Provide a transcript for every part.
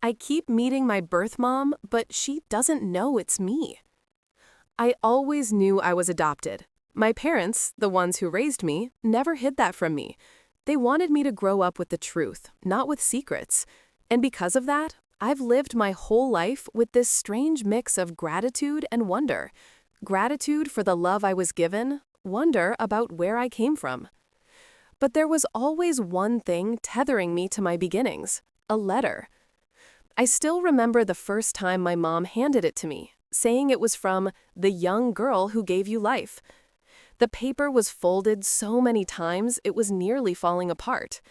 I keep meeting my birth mom, but she doesn't know it's me. I always knew I was adopted. My parents, the ones who raised me, never hid that from me. They wanted me to grow up with the truth, not with secrets. And because of that, I've lived my whole life with this strange mix of gratitude and wonder. Gratitude for the love I was given, wonder about where I came from. But there was always one thing tethering me to my beginnings: a letter. I still remember the first time my mom handed it to me, saying it was from the young girl who gave you life. The paper was folded so many times it was nearly falling apart.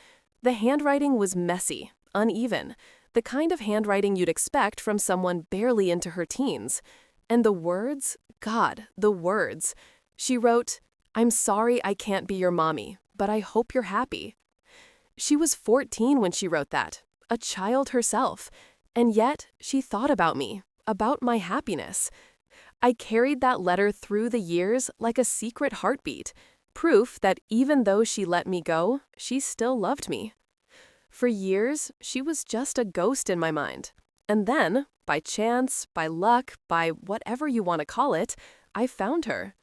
The handwriting was messy, uneven, the kind of handwriting you'd expect from someone barely into her teens. And the words, God, the words. She wrote, "I'm sorry I can't be your mommy, but I hope you're happy." She was 14 when she wrote that, a child herself, and yet she thought about me, about my happiness. I carried that letter through the years like a secret heartbeat, proof that even though she let me go, she still loved me. For years, she was just a ghost in my mind. And then, by chance, by luck, by whatever you want to call it, I found her.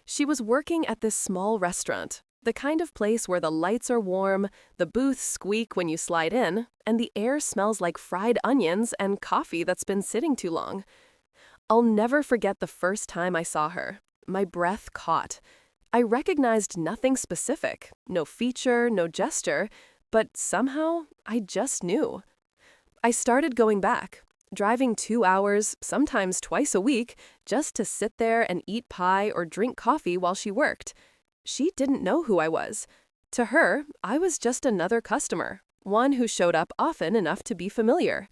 She was working at this small restaurant, the kind of place where the lights are warm, the booths squeak when you slide in, and the air smells like fried onions and coffee that's been sitting too long. I'll never forget the first time I saw her. My breath caught. I recognized nothing specific, no feature, no gesture, but somehow I just knew. I started going back, driving 2 hours, sometimes twice a week, just to sit there and eat pie or drink coffee while she worked. She didn't know who I was. To her, I was just another customer, one who showed up often enough to be familiar.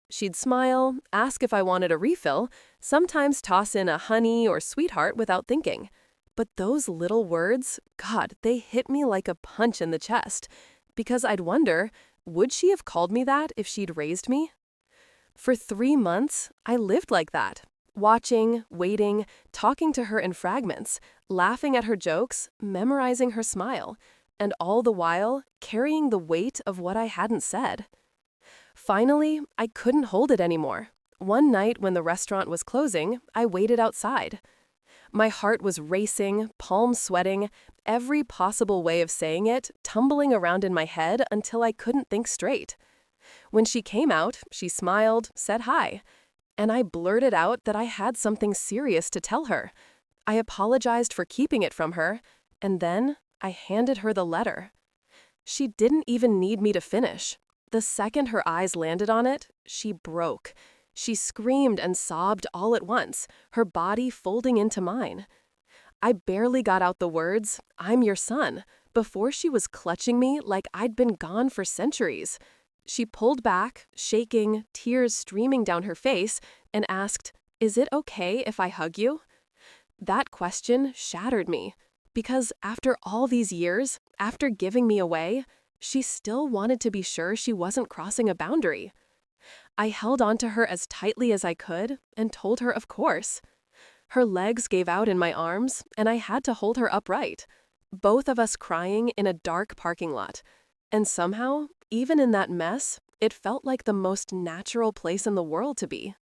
She'd smile, ask if I wanted a refill, sometimes toss in a honey or sweetheart without thinking. But those little words, God, they hit me like a punch in the chest. Because I'd wonder, would she have called me that if she'd raised me? For 3 months, I lived like that, watching, waiting, talking to her in fragments, laughing at her jokes, memorizing her smile, and all the while carrying the weight of what I hadn't said. Finally, I couldn't hold it anymore. One night when the restaurant was closing, I waited outside. My heart was racing, palms sweating, every possible way of saying it tumbling around in my head until I couldn't think straight. When she came out, she smiled, said hi, and I blurted out that I had something serious to tell her. I apologized for keeping it from her, and then I handed her the letter. She didn't even need me to finish. The second her eyes landed on it, she broke. She screamed and sobbed all at once, her body folding into mine. I barely got out the words, "I'm your son," before she was clutching me like I'd been gone for centuries. She pulled back, shaking, tears streaming down her face, and asked, "Is it okay if I hug you?" That question shattered me, because after all these years, after giving me away, she still wanted to be sure she wasn't crossing a boundary. I held onto her as tightly as I could and told her of course. Her legs gave out in my arms, and I had to hold her upright, both of us crying in a dark parking lot. And somehow, even in that mess, it felt like the most natural place in the world to be.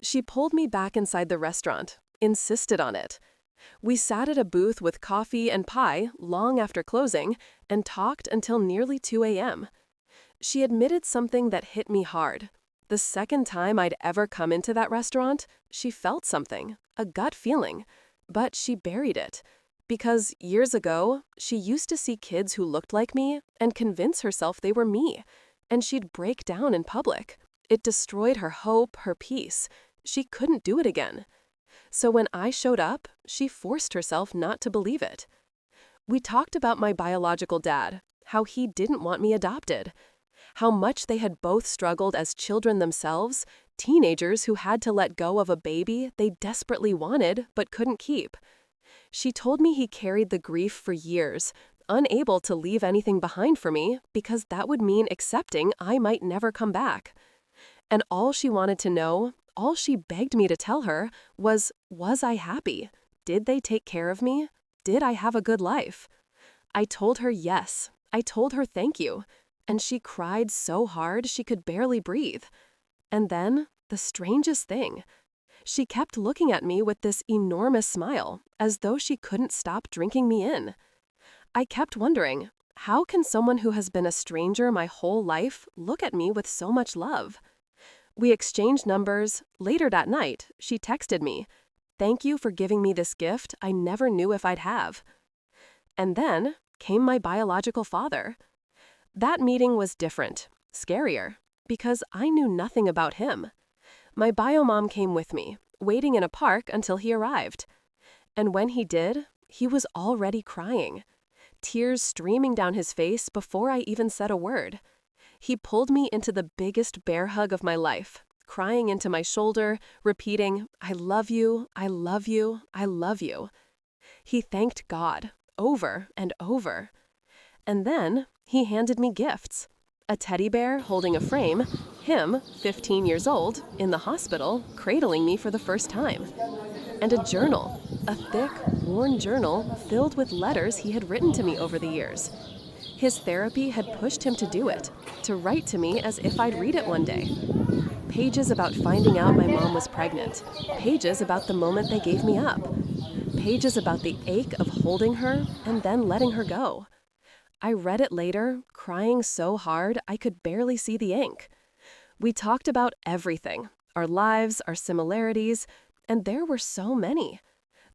She pulled me back inside the restaurant, insisted on it. We sat at a booth with coffee and pie long after closing and talked until nearly 2 a.m. She admitted something that hit me hard. The second time I'd ever come into that restaurant, she felt something, a gut feeling, but she buried it. Because years ago, she used to see kids who looked like me and convince herself they were me, and she'd break down in public. It destroyed her hope, her peace. She couldn't do it again. So when I showed up, she forced herself not to believe it. We talked about my biological dad, how he didn't want me adopted, how much they had both struggled as children themselves, teenagers who had to let go of a baby they desperately wanted but couldn't keep. She told me he carried the grief for years, unable to leave anything behind for me because that would mean accepting I might never come back. And all she wanted to know, all she begged me to tell her, was I happy? Did they take care of me? Did I have a good life? I told her yes. I told her thank you. and she cried so hard she could barely breathe. And then, the strangest thing, she kept looking at me with this enormous smile, as though she couldn't stop drinking me in. I kept wondering, how can someone who has been a stranger my whole life look at me with so much love? We exchanged numbers. Later that night, she texted me, "Thank you for giving me this gift I never knew if I'd have." And then came my biological father. That meeting was different, scarier, because I knew nothing about him. My bio mom came with me, waiting in a park until he arrived. And when he did, he was already crying, tears streaming down his face before I even said a word. He pulled me into the biggest bear hug of my life, crying into my shoulder, repeating, "I love you, I love you, I love you." He thanked God, over and over. And then he handed me gifts. A teddy bear holding a frame, him, 15 years old, in the hospital, cradling me for the first time. And a journal, a thick, worn journal filled with letters he had written to me over the years. His therapy had pushed him to do it, to write to me as if I'd read it one day. Pages about finding out my mom was pregnant. Pages about the moment they gave me up. Pages about the ache of holding her and then letting her go. I read it later, crying so hard I could barely see the ink. We talked about everything, our lives, our similarities, and there were so many.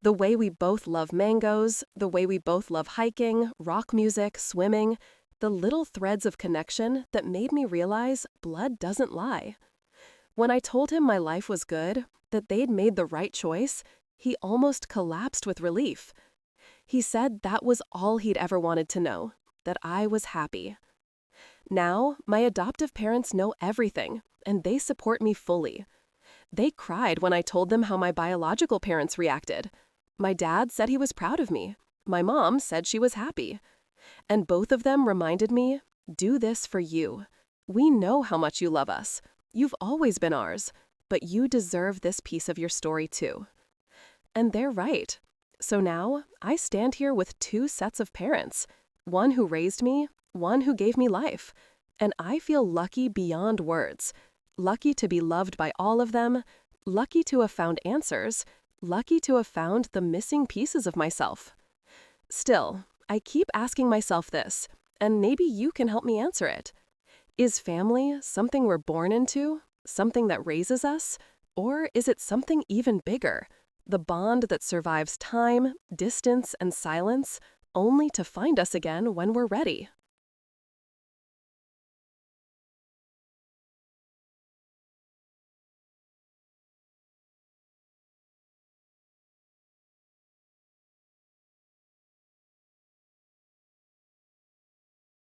The way we both love mangoes, the way we both love hiking, rock music, swimming, the little threads of connection that made me realize blood doesn't lie. When I told him my life was good, that they'd made the right choice, he almost collapsed with relief. He said that was all he'd ever wanted to know, that I was happy. Now, my adoptive parents know everything, and they support me fully. They cried when I told them how my biological parents reacted. My dad said he was proud of me. My mom said she was happy. And both of them reminded me, do this for you. We know how much you love us. You've always been ours, but you deserve this piece of your story too. And they're right. So now, I stand here with two sets of parents, one who raised me, one who gave me life. And I feel lucky beyond words. Lucky to be loved by all of them, lucky to have found answers, lucky to have found the missing pieces of myself. Still, I keep asking myself this, and maybe you can help me answer it. Is family something we're born into, something that raises us, or is it something even bigger, the bond that survives time, distance, and silence, only to find us again when we're ready?